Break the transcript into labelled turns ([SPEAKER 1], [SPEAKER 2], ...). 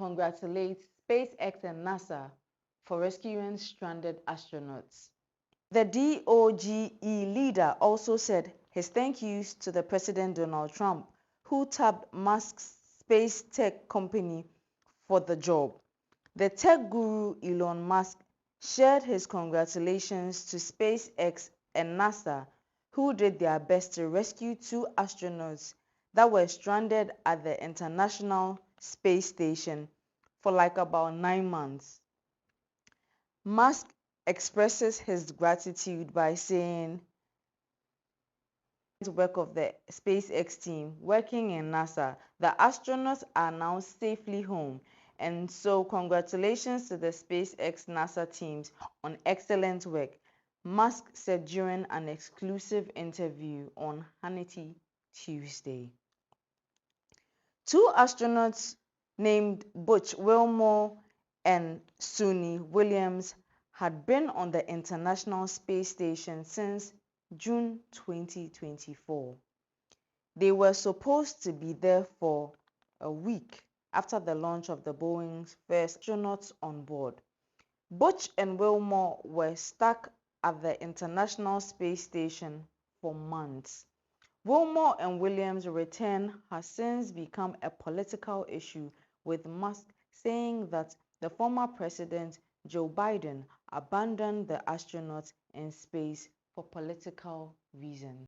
[SPEAKER 1] congratulates SpaceX and NASA for rescuing stranded astronauts. The DOGE leader also said his thank yous to the President Donald Trump, who tapped Musk's space tech company for the job. The tech guru Elon Musk shared his congratulations to SpaceX and NASA, who did their best to rescue 2 astronauts that were stranded at the International Space Station for about 9 months. Musk expresses his gratitude by saying, work of the SpaceX team working in NASA, the astronauts are now safely home, and so congratulations to the SpaceX NASA teams on excellent work, Musk said during an exclusive interview on Hannity Tuesday. 2 astronauts named Butch, Wilmore, and Suni Williams had been on the International Space Station since June 2024. They were supposed to be there for a week after the launch of the Boeing's first astronauts on board. Butch and Wilmore were stuck at the International Space Station for months. Wilmore and Williams' return has since become a political issue, with Musk saying that the former President Joe Biden abandoned the astronauts in space for political reasons.